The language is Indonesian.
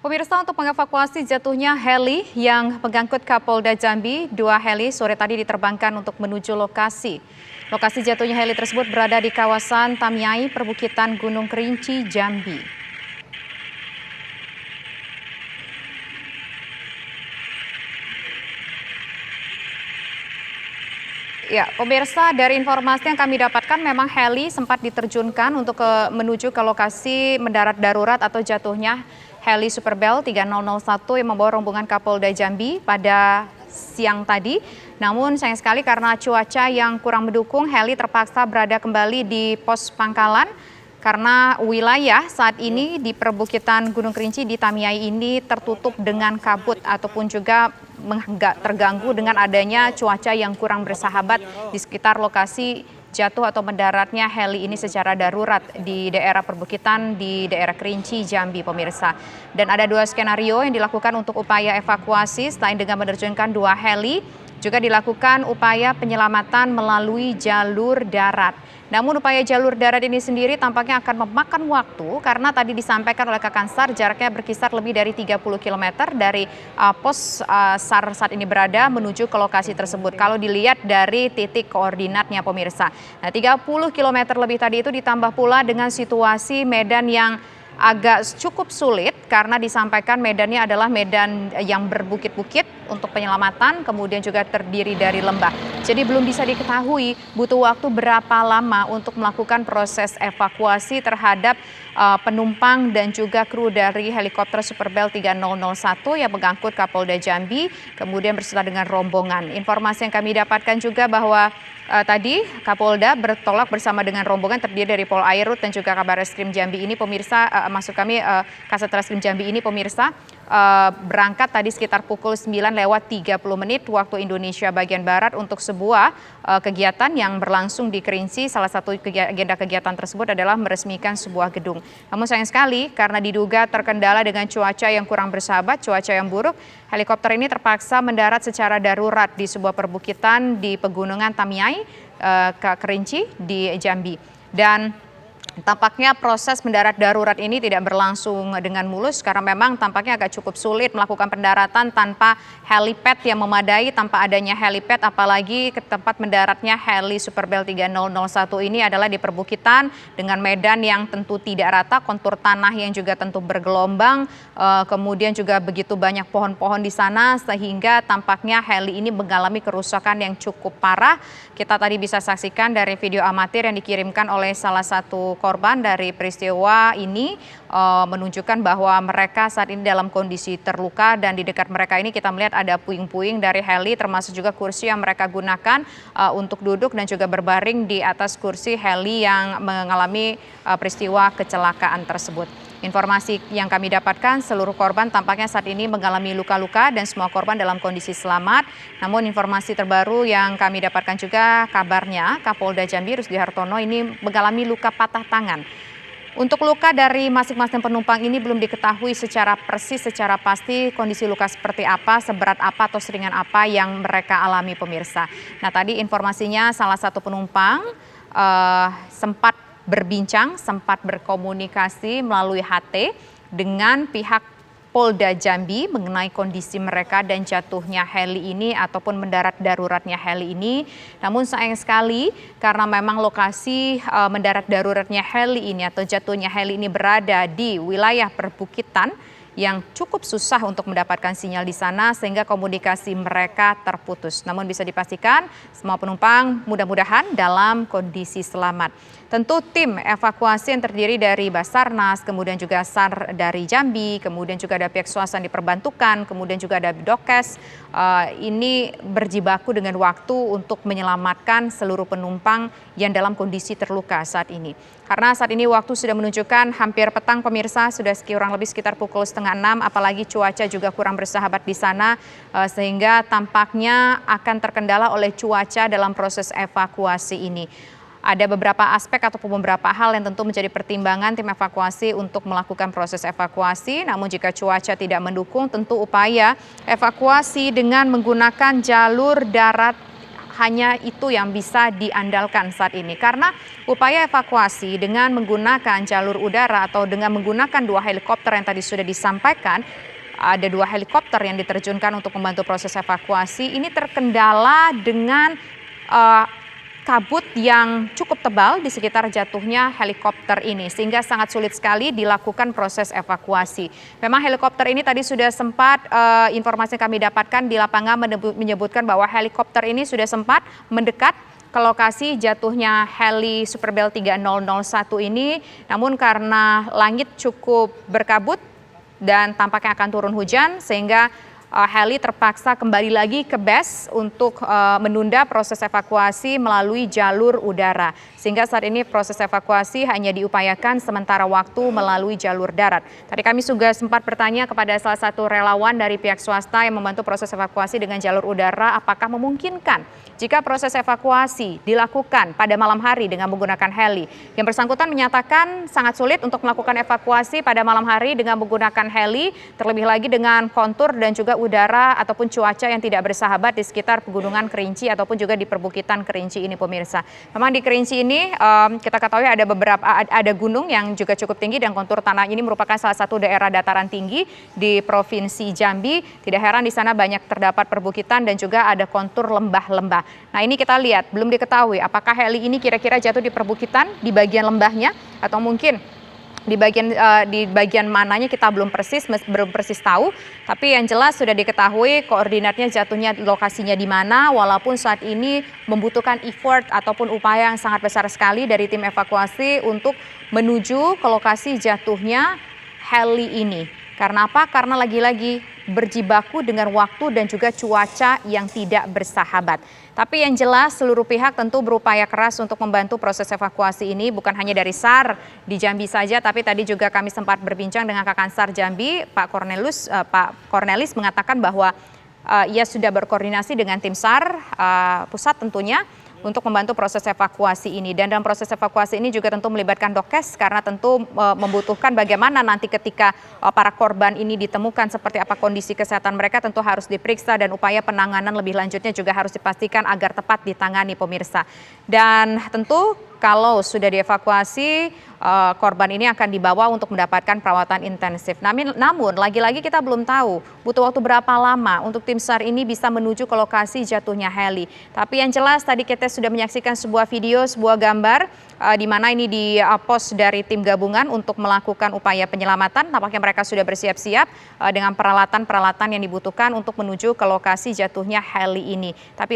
Pemirsa, untuk mengevakuasi jatuhnya heli yang mengangkut Kapolda Jambi, 2 heli sore tadi diterbangkan untuk menuju lokasi. Lokasi jatuhnya heli tersebut berada di kawasan Tamiai, perbukitan Gunung Kerinci, Jambi. Ya, pemirsa, dari informasi yang kami dapatkan memang heli sempat diterjunkan untuk menuju ke lokasi mendarat darurat atau jatuhnya heli Super Bell 3001 yang membawa rombongan Kapolda Jambi pada siang tadi. Namun sayang sekali karena cuaca yang kurang mendukung, heli terpaksa berada kembali di pos pangkalan karena wilayah saat ini di perbukitan Gunung Kerinci di Tamiai ini tertutup dengan kabut ataupun juga terganggu dengan adanya cuaca yang kurang bersahabat di sekitar lokasi jatuh atau mendaratnya heli ini secara darurat di daerah perbukitan di daerah Kerinci, Jambi, pemirsa. Dan ada 2 skenario yang dilakukan untuk upaya evakuasi. Selain dengan menerjunkan 2 heli, juga dilakukan upaya penyelamatan melalui jalur darat. Namun upaya jalur darat ini sendiri tampaknya akan memakan waktu karena tadi disampaikan oleh Kakansar jaraknya berkisar lebih dari 30 km dari pos SAR saat ini berada menuju ke lokasi tersebut. Kalau dilihat dari titik koordinatnya, pemirsa. Nah, 30 km lebih tadi itu ditambah pula dengan situasi medan yang agak cukup sulit karena disampaikan medannya adalah medan yang berbukit-bukit untuk penyelamatan, kemudian juga terdiri dari lembah. Jadi belum bisa diketahui butuh waktu berapa lama untuk melakukan proses evakuasi terhadap penumpang dan juga kru dari helikopter Super Bell 3001 yang mengangkut Kapolda Jambi, kemudian berserta dengan rombongan. Informasi yang kami dapatkan juga bahwa tadi Kapolda bertolak bersama dengan rombongan terdiri dari Pol Airut dan juga Kabarreskrim Jambi ini, pemirsa, Kasat Reskrim Jambi ini, pemirsa, berangkat tadi sekitar pukul 9:30 waktu Indonesia bagian Barat untuk sebuah kegiatan yang berlangsung di Kerinci. Salah satu agenda kegiatan tersebut adalah meresmikan sebuah gedung. Namun sayang sekali karena diduga terkendala dengan cuaca yang kurang bersahabat, cuaca yang buruk, helikopter ini terpaksa mendarat secara darurat di sebuah perbukitan di Pegunungan Tamiai, Kerinci di Jambi. Dan tampaknya proses mendarat darurat ini tidak berlangsung dengan mulus karena memang tampaknya agak cukup sulit melakukan pendaratan tanpa helipad yang memadai, tanpa adanya helipad, apalagi ke tempat mendaratnya heli Super Bell 3001 ini adalah di perbukitan dengan medan yang tentu tidak rata, kontur tanah yang juga tentu bergelombang, kemudian juga begitu banyak pohon-pohon di sana sehingga tampaknya heli ini mengalami kerusakan yang cukup parah. Kita tadi bisa saksikan dari video amatir yang dikirimkan oleh salah satu korban dari peristiwa ini menunjukkan bahwa mereka saat ini dalam kondisi terluka dan di dekat mereka ini kita melihat ada puing-puing dari heli termasuk juga kursi yang mereka gunakan untuk duduk dan juga berbaring di atas kursi heli yang mengalami peristiwa kecelakaan tersebut. Informasi yang kami dapatkan, seluruh korban tampaknya saat ini mengalami luka-luka dan semua korban dalam kondisi selamat. Namun informasi terbaru yang kami dapatkan juga kabarnya Kapolda Jambi Rusdi Hartono ini mengalami luka patah tangan. Untuk luka dari masing-masing penumpang ini belum diketahui secara persis, secara pasti kondisi luka seperti apa, seberat apa atau seringan apa yang mereka alami, pemirsa. Nah, tadi informasinya salah satu penumpang sempat berbincang, sempat berkomunikasi melalui HT dengan pihak Polda Jambi mengenai kondisi mereka dan jatuhnya heli ini ataupun mendarat daruratnya heli ini. Namun sayang sekali karena memang lokasi mendarat daruratnya heli ini atau jatuhnya heli ini berada di wilayah perbukitan yang cukup susah untuk mendapatkan sinyal di sana sehingga komunikasi mereka terputus. Namun bisa dipastikan semua penumpang mudah-mudahan dalam kondisi selamat. Tentu tim evakuasi yang terdiri dari Basarnas, kemudian juga SAR dari Jambi, kemudian juga ada pihak swasta yang diperbantukan, kemudian juga ada Bidokes, ini berjibaku dengan waktu untuk menyelamatkan seluruh penumpang yang dalam kondisi terluka saat ini. Karena saat ini waktu sudah menunjukkan hampir petang, pemirsa, sudah kurang lebih sekitar pukul 5:30, apalagi cuaca juga kurang bersahabat di sana, sehingga tampaknya akan terkendala oleh cuaca dalam proses evakuasi ini. Ada beberapa aspek ataupun beberapa hal yang tentu menjadi pertimbangan tim evakuasi untuk melakukan proses evakuasi. Namun jika cuaca tidak mendukung, tentu upaya evakuasi dengan menggunakan jalur darat hanya itu yang bisa diandalkan saat ini. Karena upaya evakuasi dengan menggunakan jalur udara atau dengan menggunakan 2 helikopter yang tadi sudah disampaikan, ada 2 helikopter yang diterjunkan untuk membantu proses evakuasi, ini terkendala dengan kabut yang cukup tebal di sekitar jatuhnya helikopter ini, sehingga sangat sulit sekali dilakukan proses evakuasi. Memang helikopter ini tadi sudah sempat, informasi yang kami dapatkan di lapangan menyebutkan bahwa helikopter ini sudah sempat mendekat ke lokasi jatuhnya heli Super Bell 3001 ini, namun karena langit cukup berkabut dan tampaknya akan turun hujan, sehingga heli terpaksa kembali lagi ke base untuk menunda proses evakuasi melalui jalur udara. Sehingga saat ini proses evakuasi hanya diupayakan sementara waktu melalui jalur darat. Tadi kami juga sempat bertanya kepada salah satu relawan dari pihak swasta yang membantu proses evakuasi dengan jalur udara, apakah memungkinkan jika proses evakuasi dilakukan pada malam hari dengan menggunakan heli. Yang bersangkutan menyatakan sangat sulit untuk melakukan evakuasi pada malam hari dengan menggunakan heli, terlebih lagi dengan kontur dan juga udara ataupun cuaca yang tidak bersahabat di sekitar pegunungan Kerinci ataupun juga di perbukitan Kerinci ini, pemirsa. Memang di Kerinci ini kita ketahui ada gunung yang juga cukup tinggi dan kontur tanah ini merupakan salah satu daerah dataran tinggi di Provinsi Jambi. Tidak heran di sana banyak terdapat perbukitan dan juga ada kontur lembah-lembah. Nah, ini kita lihat belum diketahui apakah heli ini kira-kira jatuh di perbukitan di bagian lembahnya atau mungkin di bagian mananya kita belum persis tahu, tapi yang jelas sudah diketahui koordinatnya jatuhnya lokasinya di mana, walaupun saat ini membutuhkan effort ataupun upaya yang sangat besar sekali dari tim evakuasi untuk menuju ke lokasi jatuhnya heli ini. Karena apa? Karena lagi-lagi berjibaku dengan waktu dan juga cuaca yang tidak bersahabat. Tapi yang jelas seluruh pihak tentu berupaya keras untuk membantu proses evakuasi ini, bukan hanya dari SAR di Jambi saja, tapi tadi juga kami sempat berbincang dengan Kakansar Jambi, Pak Cornelis mengatakan bahwa ia sudah berkoordinasi dengan tim SAR pusat tentunya untuk membantu proses evakuasi ini. Dan dalam proses evakuasi ini juga tentu melibatkan Dokes karena tentu membutuhkan bagaimana nanti ketika para korban ini ditemukan seperti apa kondisi kesehatan mereka, tentu harus diperiksa dan upaya penanganan lebih lanjutnya juga harus dipastikan agar tepat ditangani, pemirsa. Dan tentu kalau sudah dievakuasi, korban ini akan dibawa untuk mendapatkan perawatan intensif. Namun lagi-lagi kita belum tahu butuh waktu berapa lama untuk tim SAR ini bisa menuju ke lokasi jatuhnya heli. Tapi yang jelas tadi kita sudah menyaksikan sebuah video, sebuah gambar di mana ini di-post dari tim gabungan untuk melakukan upaya penyelamatan. Tampaknya mereka sudah bersiap-siap dengan peralatan-peralatan yang dibutuhkan untuk menuju ke lokasi jatuhnya heli ini. Tapi